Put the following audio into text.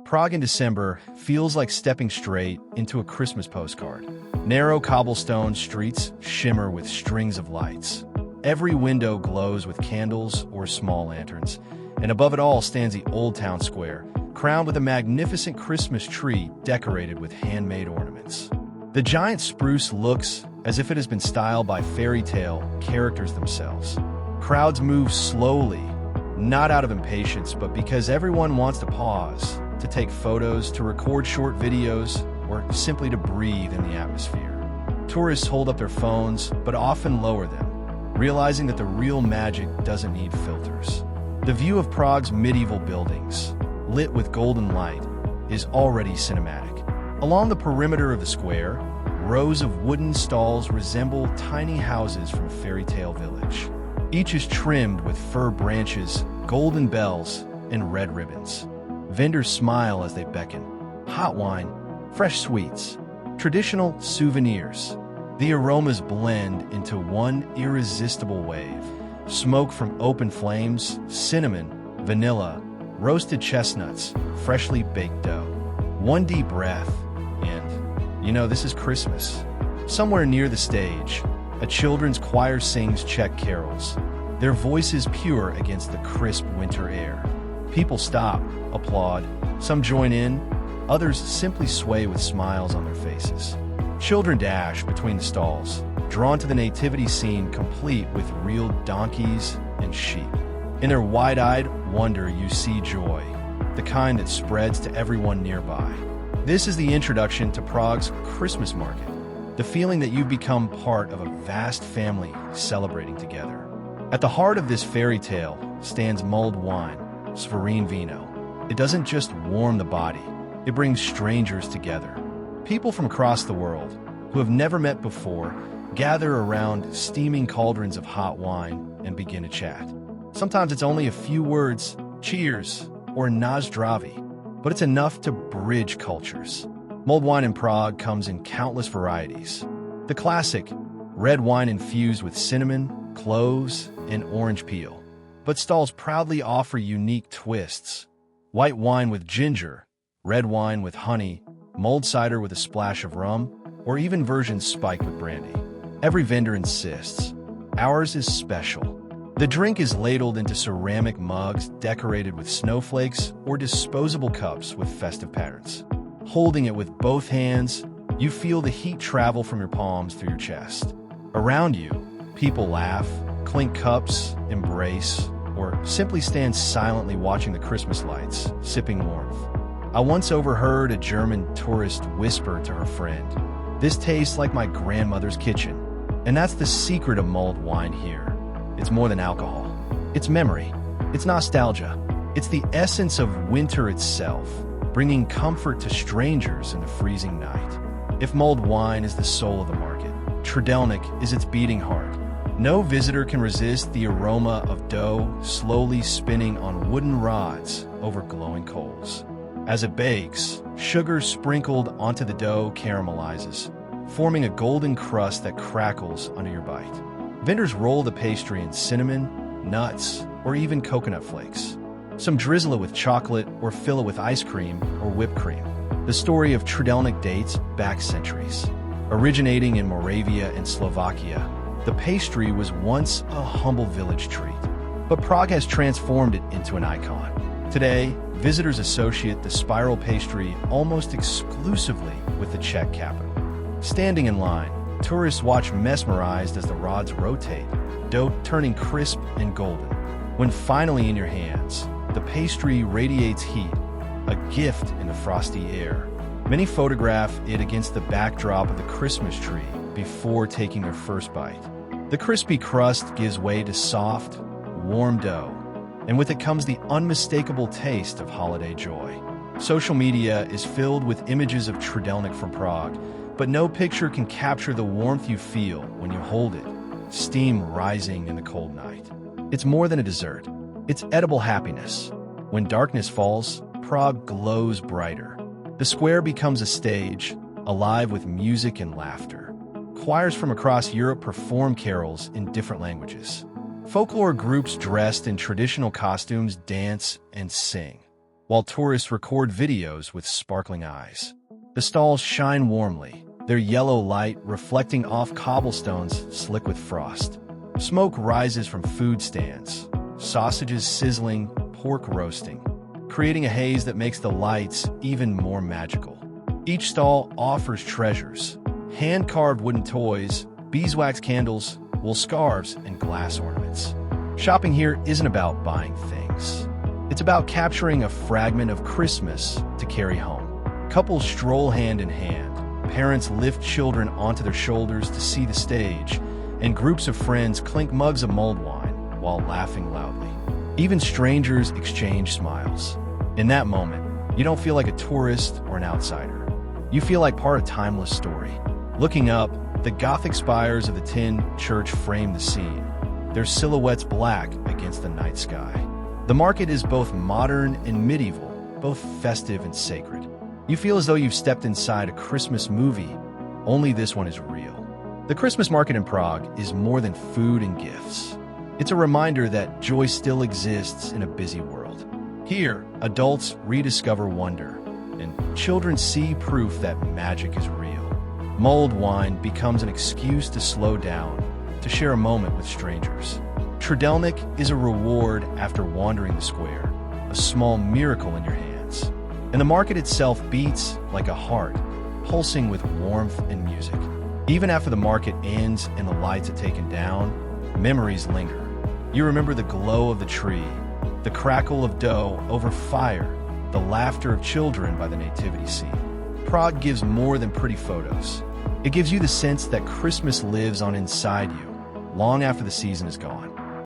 Prague in December feels like stepping straight into a Christmas postcard. Narrow cobblestone streets shimmer with strings of lights. Every window glows with candles or small lanterns, and above it all stands the Old Town Square, crowned with a magnificent Christmas tree decorated with handmade ornaments. The giant spruce looks as if it has been styled by fairy tale characters themselves. Crowds move slowly, not out of impatience, but because everyone wants to pause, to take photos, to record short videos, or simply to breathe in the atmosphere. Tourists hold up their phones, but often lower them, realizing that the real magic doesn't need filters. The view of Prague's medieval buildings, lit with golden light, is already cinematic. Along the perimeter of the square, rows of wooden stalls resemble tiny houses from a fairy tale village. Each is trimmed with fir branches, golden bells, and red ribbons. Vendors smile as they beckon. Hot wine, fresh sweets, traditional souvenirs. The aromas blend into one irresistible wave. Smoke from open flames, cinnamon, vanilla, roasted chestnuts, freshly baked dough. One deep breath, and, this is Christmas. Somewhere near the stage, a children's choir sings Czech carols, their voices pure against the crisp winter air. People stop, applaud, some join in, others simply sway with smiles on their faces. Children dash between the stalls, drawn to the nativity scene complete with real donkeys and sheep. In their wide-eyed wonder you see joy, the kind that spreads to everyone nearby. This is the introduction to Prague's Christmas market, the feeling that you've become part of a vast family celebrating together. At the heart of this fairy tale stands mulled wine, Svarine vino. It doesn't just warm the body, it brings strangers together. People from across the world, who have never met before, gather around steaming cauldrons of hot wine and begin to chat. Sometimes it's only a few words, cheers, or na zdraví, but it's enough to bridge cultures. Mulled wine in Prague comes in countless varieties. The classic, red wine infused with cinnamon, cloves, and orange peel. But stalls proudly offer unique twists. White wine with ginger, red wine with honey, mulled cider with a splash of rum, or even versions spiked with brandy. Every vendor insists, ours is special. The drink is ladled into ceramic mugs decorated with snowflakes or disposable cups with festive patterns. Holding it with both hands, you feel the heat travel from your palms through your chest. Around you, people laugh, clink cups, embrace, or simply stand silently watching the Christmas lights, sipping warmth. I once overheard a German tourist whisper to her friend, "This tastes like my grandmother's kitchen." And that's the secret of mulled wine here. It's more than alcohol. It's memory. It's nostalgia. It's the essence of winter itself, bringing comfort to strangers in the freezing night. If mulled wine is the soul of the market, Trdelník is its beating heart. No visitor can resist the aroma of dough slowly spinning on wooden rods over glowing coals. As it bakes, sugar sprinkled onto the dough caramelizes, forming a golden crust that crackles under your bite. Vendors roll the pastry in cinnamon, nuts, or even coconut flakes. Some drizzle it with chocolate or fill it with ice cream or whipped cream. The story of Trdelník dates back centuries. Originating in Moravia and Slovakia, the pastry was once a humble village treat, but Prague has transformed it into an icon. Today, visitors associate the spiral pastry almost exclusively with the Czech capital. Standing in line, tourists watch mesmerized as the rods rotate, dough turning crisp and golden. When finally in your hands, the pastry radiates heat, a gift in the frosty air. Many photograph it against the backdrop of the Christmas tree before taking their first bite. The crispy crust gives way to soft, warm dough, and with it comes the unmistakable taste of holiday joy. Social media is filled with images of Trdelník from Prague, but no picture can capture the warmth you feel when you hold it, steam rising in the cold night. It's more than a dessert. It's edible happiness. When darkness falls, Prague glows brighter. The square becomes a stage, alive with music and laughter. Choirs from across Europe perform carols in different languages. Folklore groups dressed in traditional costumes dance and sing, while tourists record videos with sparkling eyes. The stalls shine warmly, their yellow light reflecting off cobblestones slick with frost. Smoke rises from food stands, sausages sizzling, pork roasting, creating a haze that makes the lights even more magical. Each stall offers treasures: hand-carved wooden toys, beeswax candles, wool scarves, and glass ornaments. Shopping here isn't about buying things. It's about capturing a fragment of Christmas to carry home. Couples stroll hand in hand, parents lift children onto their shoulders to see the stage, and groups of friends clink mugs of mulled wine while laughing loudly. Even strangers exchange smiles. In that moment, you don't feel like a tourist or an outsider. You feel like part of a timeless story. Looking up, the Gothic spires of the tin church frame the scene, their silhouettes black against the night sky. The market is both modern and medieval, both festive and sacred. You feel as though you've stepped inside a Christmas movie, only this one is real. The Christmas market in Prague is more than food and gifts. It's a reminder that joy still exists in a busy world. Here, adults rediscover wonder, and children see proof that magic is real. Mulled wine becomes an excuse to slow down, to share a moment with strangers. Trdelník is a reward after wandering the square, a small miracle in your hands. And the market itself beats like a heart, pulsing with warmth and music. Even after the market ends and the lights are taken down, memories linger. You remember the glow of the tree, the crackle of dough over fire, the laughter of children by the nativity scene. Prague gives more than pretty photos. It gives you the sense that Christmas lives on inside you, long after the season is gone.